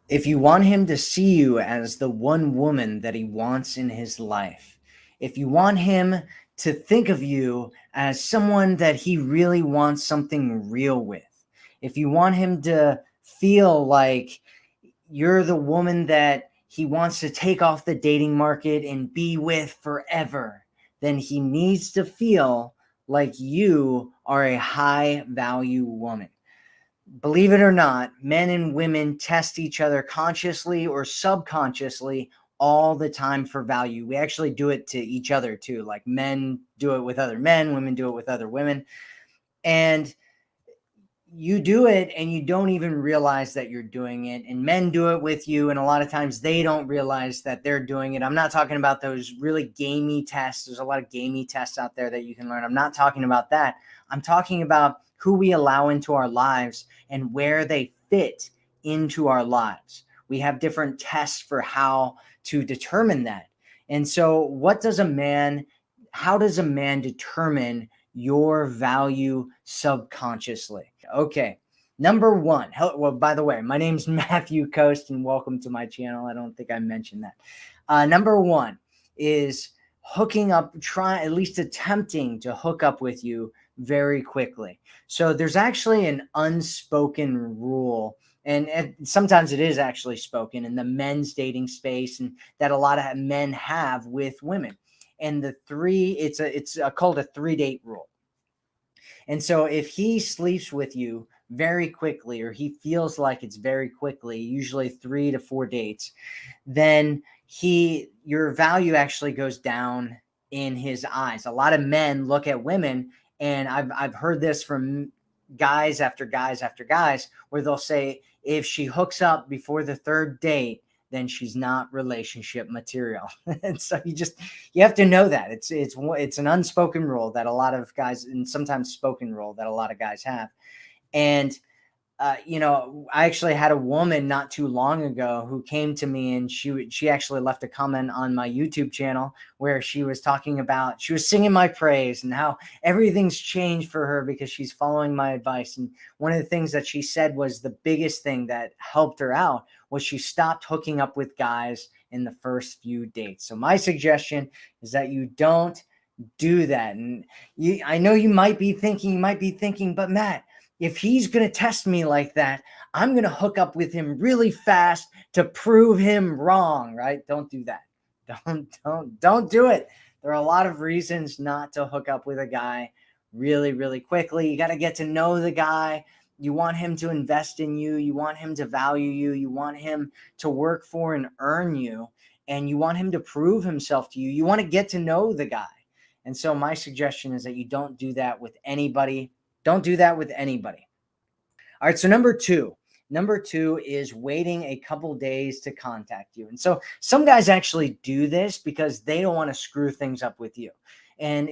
If you want him to see you as the one woman that he wants in his life, if you want him to think of you as someone that he really wants something real with, if you want him to feel like you're the woman that he wants to take off the dating market and be with forever, then he needs to feel like you are a high value woman. Believe it or not, men and women test each other consciously or subconsciously all the time for value. We actually do it to each other too. Like men do it with other men, women do it with other women. And you do it and you don't even realize that you're doing it. And men do it with you. And a lot of times they don't realize that they're doing it. I'm not talking about those really gamey tests. There's a lot of gamey tests out there that you can learn. I'm not talking about that. I'm talking about who we allow into our lives and where they fit into our lives. We have different tests for how to determine that. And so, how does a man determine your value subconsciously? Okay. Number one. Well, by the way, my name's Matthew Coast and welcome to my channel. I don't think I mentioned that. Number one is hooking up, at least attempting to hook up with you very quickly. So there's actually an unspoken rule, and sometimes it is actually spoken in the men's dating space, and that a lot of men have with women. And called a 3-date rule. And so if he sleeps with you very quickly, or he feels like it's very quickly, usually 3 to 4 dates, then your value actually goes down in his eyes. A lot of men look at women, and I've heard this from guys after guys after guys, where they'll say if she hooks up before the third date, then she's not relationship material. And so you have to know that it's an unspoken rule that a lot of guys, and sometimes spoken rule that a lot of guys have. And I actually had a woman not too long ago who came to me, and she actually left a comment on my YouTube channel where she was singing my praise and how everything's changed for her because she's following my advice. And one of the things that she said was the biggest thing that helped her out was she stopped hooking up with guys in the first few dates. So my suggestion is that you don't do that. And I know you might be thinking, but Matt, if he's going to test me like that, I'm going to hook up with him really fast to prove him wrong, right? Don't do that. Don't do it. There are a lot of reasons not to hook up with a guy really, really quickly. You got to get to know the guy. You want him to invest in you. You want him to value you. You want him to work for and earn you. And you want him to prove himself to you. You want to get to know the guy. And so my suggestion is that you don't do that with anybody. Don't do that with anybody. All right. So number two is waiting a couple days to contact you. And so some guys actually do this because they don't want to screw things up with you. And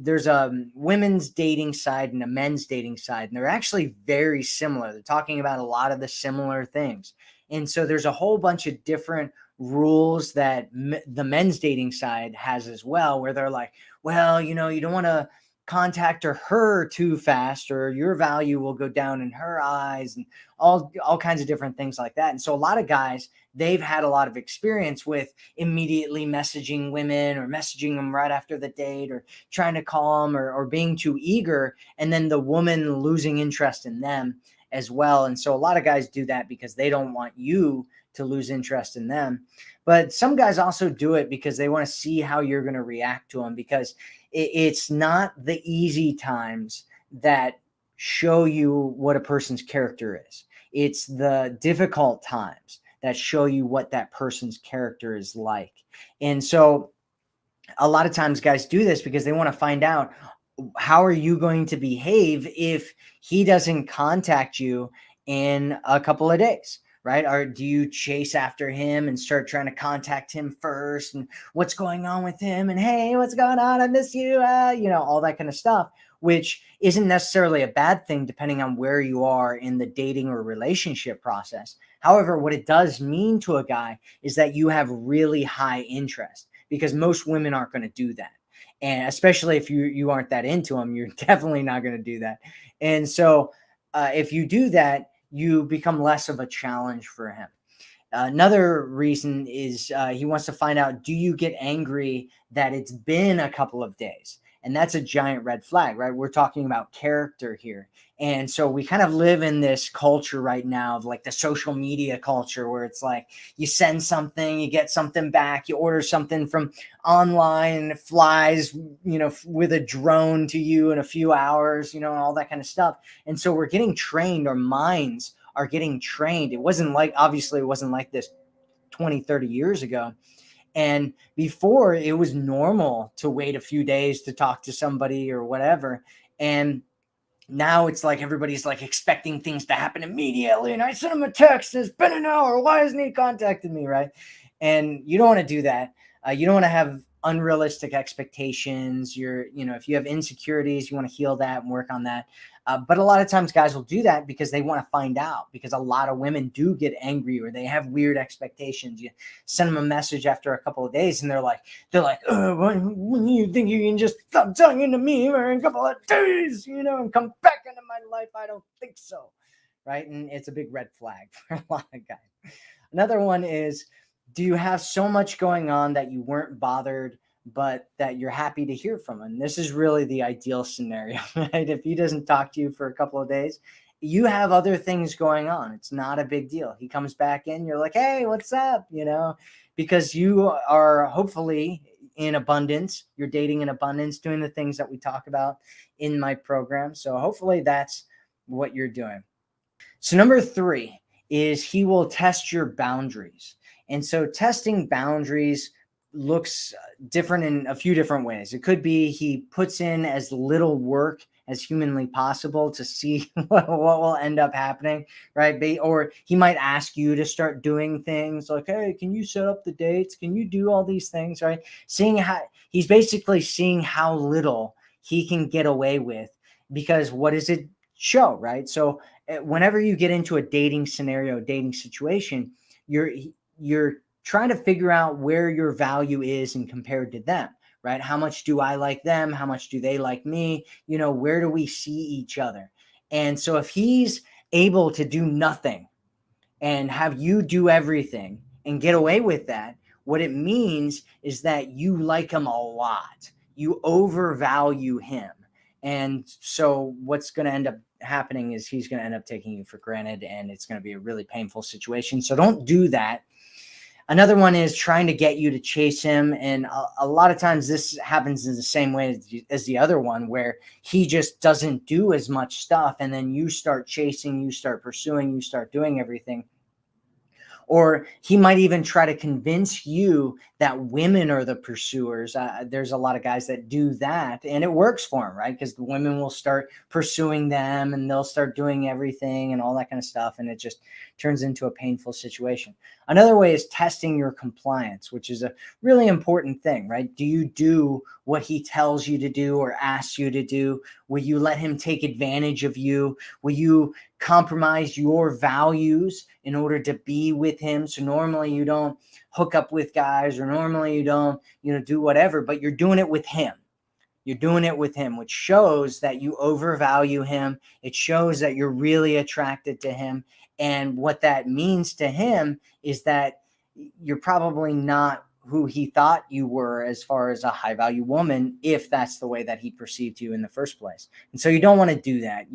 there's a women's dating side and a men's dating side, and they're actually very similar. They're talking about a lot of the similar things. And so there's a whole bunch of different rules that the men's dating side has as well, where they're like, well, you don't want to contact her too fast, or your value will go down in her eyes, and all kinds of different things like that. And so a lot of guys, they've had a lot of experience with immediately messaging women or messaging them right after the date, or trying to call them, or being too eager, and then the woman losing interest in them as well. And so a lot of guys do that because they don't want you to lose interest in them. But some guys also do it because they want to see how you're going to react to them, because it's not the easy times that show you what a person's character is. It's the difficult times that show you what that person's character is like. And so a lot of times guys do this because they want to find out, how are you going to behave if he doesn't contact you in a couple of days? Right? Or do you chase after him and start trying to contact him first, and what's going on with him, and hey, what's going on? I miss you. All that kind of stuff, which isn't necessarily a bad thing depending on where you are in the dating or relationship process. However, what it does mean to a guy is that you have really high interest, because most women aren't going to do that. And especially if you aren't that into them, you're definitely not going to do that. And so if you do that, you become less of a challenge for him. Another reason is he wants to find out, do you get angry that it's been a couple of days? And that's a giant red flag, right? We're talking about character here. And so we kind of live in this culture right now of like the social media culture where it's like you send something, you get something back, you order something from online, and it flies, with a drone to you in a few hours, and all that kind of stuff. And so we're getting trained, our minds are getting trained. Obviously it wasn't like this 20, 30 years ago. And before, it was normal to wait a few days to talk to somebody or whatever. And now it's like everybody's like expecting things to happen immediately. And I sent him a text, it's been an hour, why hasn't he contacted me, right? And you don't want to do that. You don't want to have unrealistic expectations. If you have insecurities, you want to heal that and work on that. But a lot of times guys will do that because they want to find out, because a lot of women do get angry or they have weird expectations. You send them a message after a couple of days and they're like, when you think you can just stop talking to me for a couple of days, and come back into my life? I don't think so. Right. And it's a big red flag for a lot of guys. Another one is, do you have so much going on that you weren't bothered, but that you're happy to hear from him? And this is really the ideal scenario, right? If he doesn't talk to you for a couple of days, you have other things going on. It's not a big deal. He comes back in, you're like, hey, what's up? Because you are hopefully in abundance. You're dating in abundance, doing the things that we talk about in my program. So hopefully that's what you're doing. So number 3 is he will test your boundaries. And so testing boundaries looks different in a few different ways. It could be he puts in as little work as humanly possible to see what will end up happening, right? Or he might ask you to start doing things like, hey, can you set up the dates? Can you do all these things, right? He's basically seeing how little he can get away with, because what does it show, right? So whenever you get into a dating scenario, dating situation, you're trying to figure out where your value is and compared to them, right? How much do I like them? How much do they like me? Where do we see each other? And so if he's able to do nothing and have you do everything and get away with that, what it means is that you like him a lot. You overvalue him. And so what's going to end up happening is he's going to end up taking you for granted, and it's going to be a really painful situation. So don't do that. Another one is trying to get you to chase him. And a lot of times this happens in the same way as the other one, where he just doesn't do as much stuff. And then you start chasing, you start pursuing, you start doing everything. Or he might even try to convince you that women are the pursuers. There's a lot of guys that do that, and it works for them, right? Because the women will start pursuing them and they'll start doing everything and all that kind of stuff. And it just turns into a painful situation. Another way is testing your compliance, which is a really important thing, right? Do you do what he tells you to do or asks you to do? Will you let him take advantage of you? Will you compromise your values in order to be with him? So normally you don't hook up with guys, or normally you don't, do whatever, but you're doing it with him. You're doing it with him, which shows that you overvalue him. It shows that you're really attracted to him. And what that means to him is that you're probably not who he thought you were as far as a high value woman, if that's the way that he perceived you in the first place. And so you don't want to do that.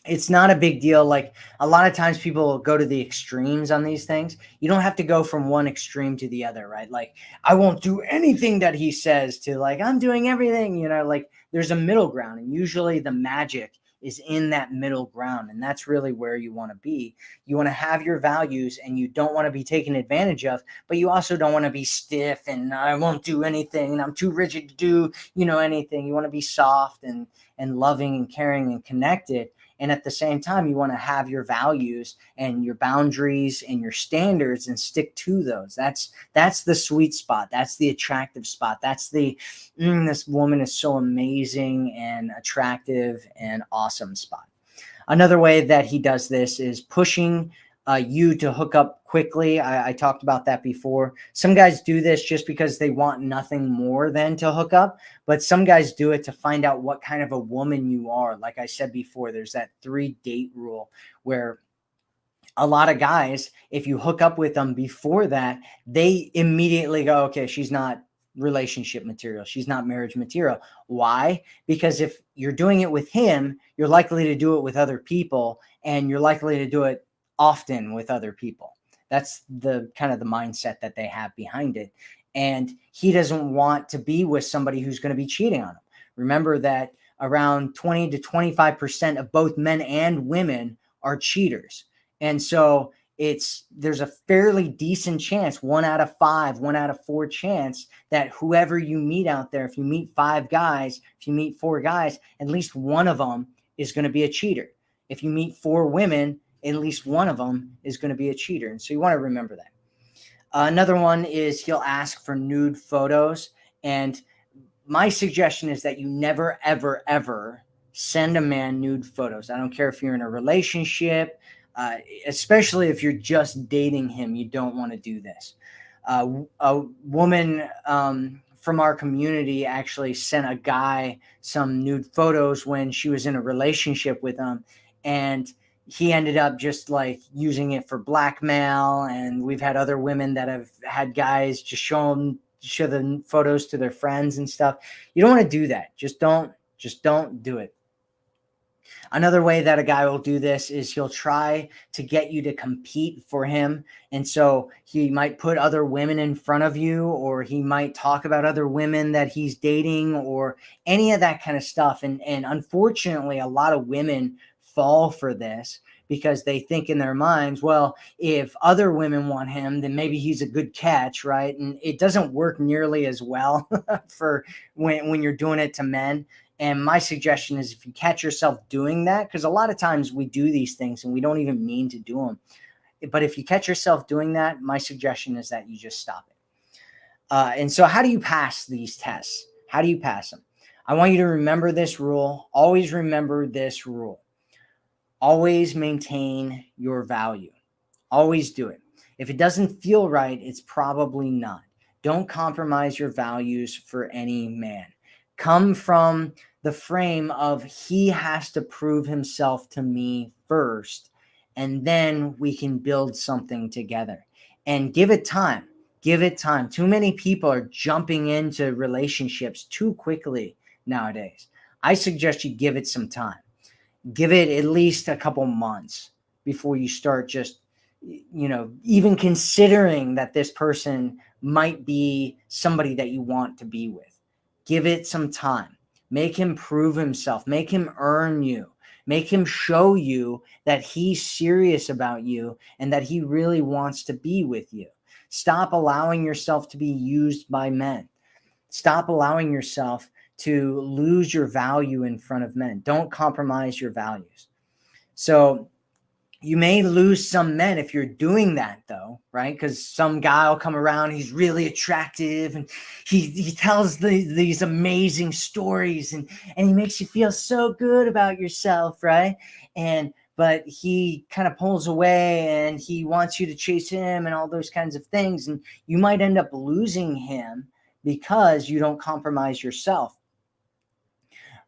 It's not a big deal. Like a lot of times people go to the extremes on these things. You don't have to go from one extreme to the other, right? Like, I won't do anything that he says, to like, I'm doing everything, like there's a middle ground. And usually the magic is in that middle ground. And that's really where you want to be. You want to have your values, and you don't want to be taken advantage of, but you also don't want to be stiff and I won't do anything and I'm too rigid to do, anything. You want to be soft and loving and caring and connected. And at the same time, you want to have your values and your boundaries and your standards and stick to those. That's the sweet spot. That's the attractive spot. That's this woman is so amazing and attractive and awesome spot. Another way that he does this is pushing you to hook up quickly. I talked about that before. Some guys do this just because they want nothing more than to hook up, but some guys do it to find out what kind of a woman you are. Like I said before, there's that 3-date rule where A lot of guys, if you hook up with them before that, they immediately go, okay, she's not relationship material. She's not marriage material. Why? Because if you're doing it with him, you're likely to do it with other people, and you're likely to do it often with other people. That's the kind of the mindset that they have behind it. And he doesn't want to be with somebody who's going to be cheating on him. Remember that around 20 to 25% of both men and women are cheaters. And so there's a fairly decent chance, 1 out of 5, 1 out of 4 chance that whoever you meet out there, if you meet 5 guys, if you meet 4 guys, at least one of them is going to be a cheater. If you meet 4 women, at least one of them is going to be a cheater. And so you want to remember that. Another one is he'll ask for nude photos. And my suggestion is that you never, ever, ever send a man nude photos. I don't care if you're in a relationship, especially if you're just dating him, you don't want to do this. A woman from our community actually sent a guy some nude photos when she was in a relationship with him, and he ended up just like using it for blackmail. And we've had other women that have had guys just show the photos to their friends and stuff. You don't want to do that. Just don't do it. Another way that a guy will do this is he'll try to get you to compete for him. And so he might put other women in front of you, or he might talk about other women that he's dating, or any of that kind of stuff. And unfortunately, a lot of women fall for this because they think in their minds, well, if other women want him, then maybe he's a good catch, right? And it doesn't work nearly as well for when you're doing it to men. And my suggestion is, if you catch yourself doing that, because a lot of times we do these things and we don't even mean to do them. But if you catch yourself doing that, my suggestion is that you just stop it. And so how do you pass these tests? How do you pass them? I want you to remember this rule. Always remember this rule. Always maintain your value. Always do it. If it doesn't feel right, it's probably not. Don't compromise your values for any man. Come from the frame of, he has to prove himself to me first, and then we can build something together. And give it time. Give it time. Too many people are jumping into relationships too quickly nowadays. I suggest you give it some time. Give it at least a couple months before you start just, even considering that this person might be somebody that you want to be with. Give it some time. Make him prove himself. Make him earn you. Make him show you that he's serious about you and that he really wants to be with you. Stop allowing yourself to be used by men. Stop allowing yourself to lose your value in front of men. Don't compromise your values. So you may lose some men if you're doing that, though, right? Because some guy will come around, he's really attractive, and he tells these amazing stories, and he makes you feel so good about yourself, right? But he kind of pulls away, and he wants you to chase him and all those kinds of things. And you might end up losing him because you don't compromise yourself.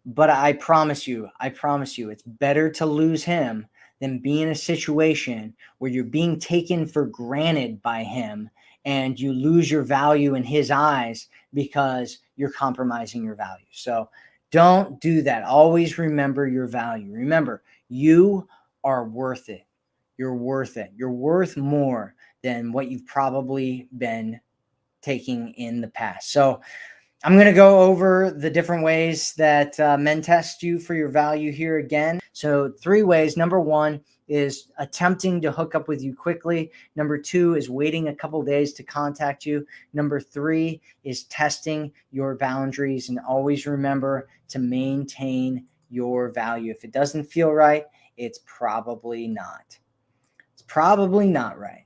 But I promise you, it's better to lose him than be in a situation where you're being taken for granted by him and you lose your value in his eyes because you're compromising your value. So don't do that. Always remember your value. Remember, you are worth it. You're worth it. You're worth more than what you've probably been taking in the past. So I'm going to go over the different ways that men test you for your value here again. So 3 ways. Number 1 is attempting to hook up with you quickly. Number 2 is waiting a couple days to contact you. Number 3 is testing your boundaries. And always remember to maintain your value. If it doesn't feel right, it's probably not. It's probably not right.